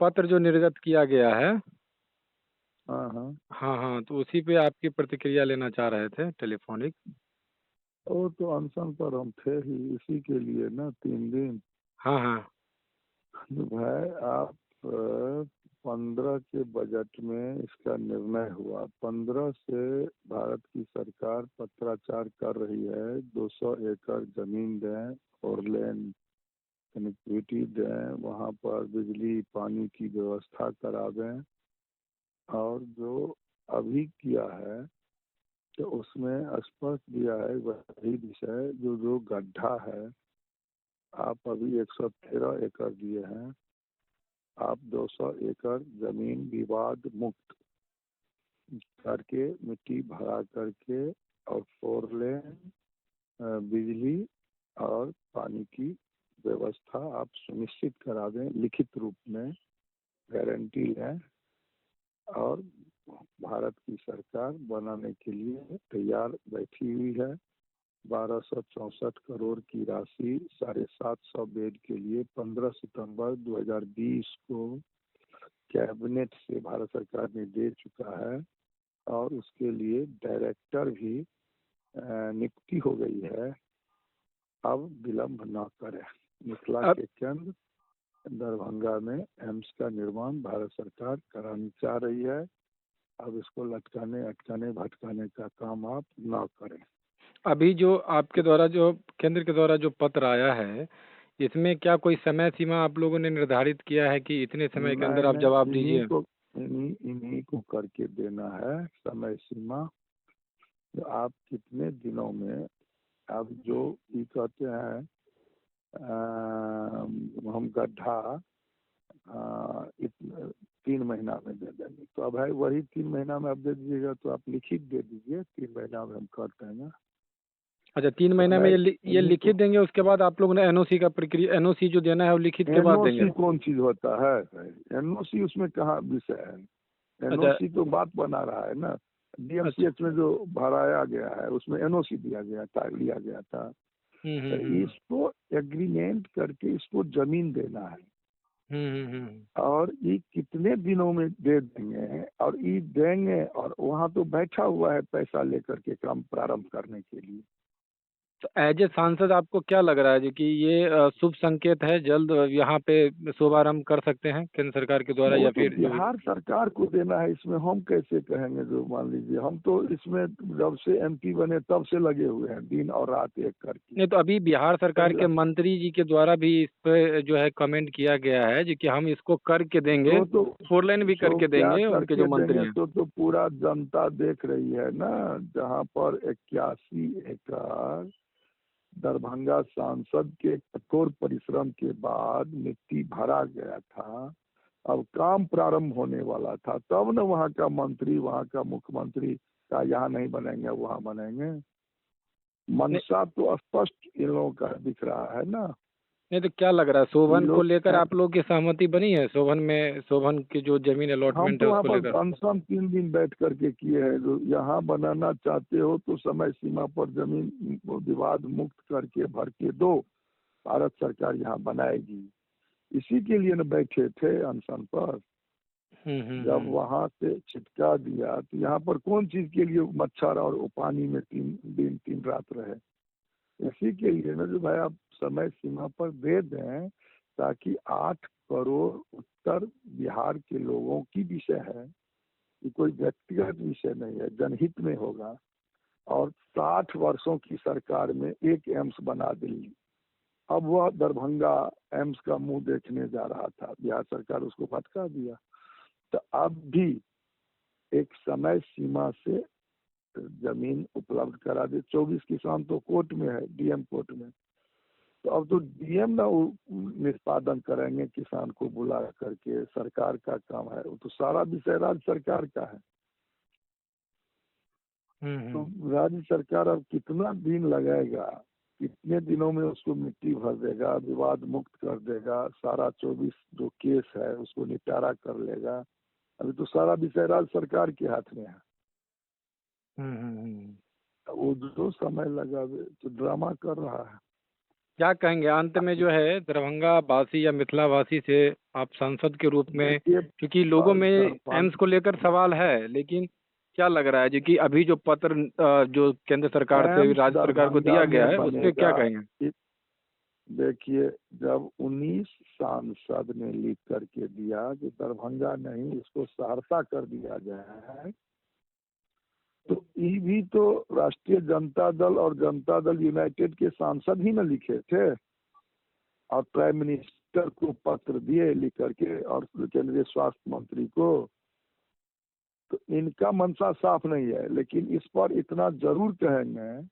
पत्र जो निर्गत किया गया है, हाँ हाँ। हाँ हाँ, तो उसी पे आपकी प्रतिक्रिया लेना चाह रहे थे टेलीफोनिक। वो तो अनशन पर हम थे ही इसी के लिए ना, 3 दिन। हाँ हाँ। तो भाई आप 15 के बजट में इसका निर्णय हुआ, 15 से भारत की सरकार पत्राचार कर रही है 200 एकड़ जमीन दें, फोर लेन कनेक्टिविटी दें, वहाँ पर बिजली पानी की व्यवस्था करा दें। और जो अभी किया है तो उसमें स्पष्ट दिया है वही विषय, जो जो गड्ढा है, आप अभी 113 एकड़ दिए हैं, आप 200 एकड़ जमीन विवाद मुक्त करके, मिट्टी भरा करके, और फोर लेन बिजली और पानी की व्यवस्था आप सुनिश्चित करा दें, लिखित रूप में गारंटी लें। और भारत की सरकार बनाने के लिए तैयार बैठी हुई है। 1264 करोड़ की राशि 750 बेड के लिए 15 सितंबर 2020 को कैबिनेट से भारत सरकार ने दे चुका है, और उसके लिए डायरेक्टर भी नियुक्ति हो गई है। अब विलंब न करें। मिथिला के केंद्र दरभंगा में एम्स का निर्माण भारत सरकार करानी चाह रही है। अब इसको लटकाने अटकाने भटकाने का काम आप ना करें। अभी जो आपके द्वारा जो केंद्र के द्वारा जो पत्र आया है, इसमें क्या कोई समय सीमा आप लोगों ने निर्धारित किया है कि इतने समय के अंदर आप जवाब दीजिए? इन्हीं को करके देना है समय सीमा। तो आप कितने दिनों में, आप जो ये कहते हैं हम गड्ढा 3 महीना में दे देंगे, तो अब है वही 3 महीना में आप दे दीजिएगा, तो आप लिखित दे दीजिए 3 महीना में हम कर देंगे। अच्छा, 3 महीने में ये लिखित देंगे, उसके बाद आप लोगों ने एनओसी का प्रक्रिया, एनओसी जो देना है वो लिखित के बाद देंगे? एनओसी कौन चीज होता है? एनओसी उसमें कहाँ विषय है? एनओसी तो बात बना रहा है ना, डीएमसीएच में जो भराया गया है उसमें एनओसी दिया गया था, लिया गया था। तो इसको एग्रीमेंट करके इसको जमीन देना है, और ये कितने दिनों में दे देंगे, और ये देंगे, और वहाँ तो बैठा हुआ है पैसा लेकर के काम प्रारंभ करने के लिए। तो एज ए सांसद आपको क्या लग रहा है जी कि ये शुभ संकेत है, जल्द यहाँ पे शुभारंभ कर सकते हैं केंद्र सरकार के द्वारा, या तो फिर बिहार सरकार को देना है, इसमें हम कैसे कहेंगे? जो मान लीजिए हम तो इसमें जब से एमपी बने तब से लगे हुए हैं, दिन और रात एक करके। नहीं, तो अभी बिहार सरकार के मंत्री जी के द्वारा भी इस पे जो है कमेंट किया गया है जी कि हम इसको करके देंगे, तो 4 लेन भी करके देंगे, उनके जो मंत्री हैं। तो पूरा जनता देख रही है ना, जहाँ पर 81 एकड़ दरभंगा सांसद के कठोर परिश्रम के बाद मिट्टी भरा गया था, अब काम प्रारंभ होने वाला था, तब न वहाँ का मंत्री, वहाँ का मुख्यमंत्री का यहाँ नहीं बनेंगे वहाँ बनेंगे। मनसा तो स्पष्ट इन लोगों का दिख रहा है ना। नहीं, तो क्या लग रहा है, शोभन को लेकर आप लोग की सहमति बनी है? शोभन की जो जमीन अलॉटमेंट है हम उसको तो लेकर? वहाँ पर अनशन 3 दिन बैठ करके किए हैं। जो यहाँ बनाना चाहते हो तो समय सीमा पर जमीन विवाद मुक्त करके भर के दो, भारत सरकार यहाँ बनाएगी। इसी के लिए न बैठे थे अनशन पर। जब वहाँ से छिटका दिया तो यहाँ पर कौन चीज के लिए मच्छर और पानी में 3 दिन 3 रात रहे? इसी के लिए ना, जो भाई आप समय सीमा पर दे दें, ताकि 8 करोड़ उत्तर बिहार के लोगों की विषय है, कि कोई व्यक्तिगत विषय नहीं है, जनहित में होगा। और 60 वर्षों की सरकार में एक एम्स बना दिल्ली, अब वह दरभंगा एम्स का मुंह देखने जा रहा था, बिहार सरकार उसको भटका दिया। तो अब भी एक समय सीमा से जमीन उपलब्ध करा दे। 24 किसान तो कोर्ट में है, डीएम कोर्ट में, तो अब तो डीएम ना निष्पादन करेंगे किसान को बुला करके, सरकार का काम है, वो तो सारा विषय राज्य सरकार का है। तो राज्य सरकार अब कितना दिन लगाएगा, कितने दिनों में उसको मिट्टी भर देगा, विवाद मुक्त कर देगा, सारा 24 जो केस है उसको निपटारा कर लेगा। अभी तो सारा विषय राज्य सरकार के हाथ में है। वो जो समय लगा तो ड्रामा कर रहा है। क्या कहेंगे अंत में जो है दरभंगा वासी या मिथिला वासी से आप सांसद के रूप में, देखिए क्योंकि लोगों में दरभंगा एम्स को लेकर सवाल है, लेकिन क्या लग रहा है जी कि अभी जो पत्र जो केंद्र सरकार से एम्स राज्य सरकार को दरभंगा दिया गया में है उस पे क्या बनेगा। कहेंगे? देखिए, जब 19 सांसद ने लिख करके दिया कि दरभंगा नहीं इसको सहरसा कर दिया गया है, तो ये भी तो राष्ट्रीय जनता दल और जनता दल यूनाइटेड के सांसद ही न लिखे थे और प्राइम मिनिस्टर को पत्र दिए लिख करके और केंद्रीय स्वास्थ्य मंत्री को। तो इनका मंशा साफ नहीं है, लेकिन इस पर इतना जरूर कहेंगे,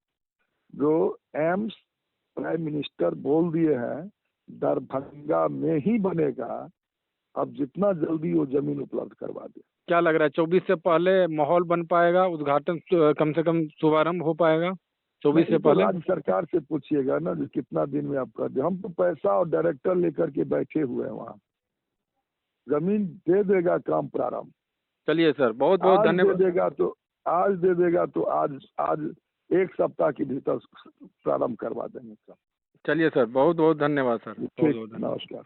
जो एम्स प्राइम मिनिस्टर बोल दिए हैं दरभंगा में ही बनेगा, अब जितना जल्दी वो जमीन उपलब्ध करवा दे। क्या लग रहा है 24 से पहले माहौल बन पाएगा, उद्घाटन कम से कम शुभारंभ हो पाएगा 24 से नहीं तो पहले? राज्य सरकार से पूछिएगा ना जो कितना दिन में आप कर दे। हम तो पैसा और डायरेक्टर लेकर के बैठे हुए हैं वहाँ। जमीन दे देगा, काम प्रारंभ चलिए सर, बहुत बहुत आज दे धन्यवाद। देगा तो आज दे देगा तो आज एक सप्ताह के भीतर प्रारंभ करवा देंगे काम। चलिए सर, बहुत बहुत धन्यवाद सर, बहुत ठीक, बहुत धन्यवाद। नमस्कार।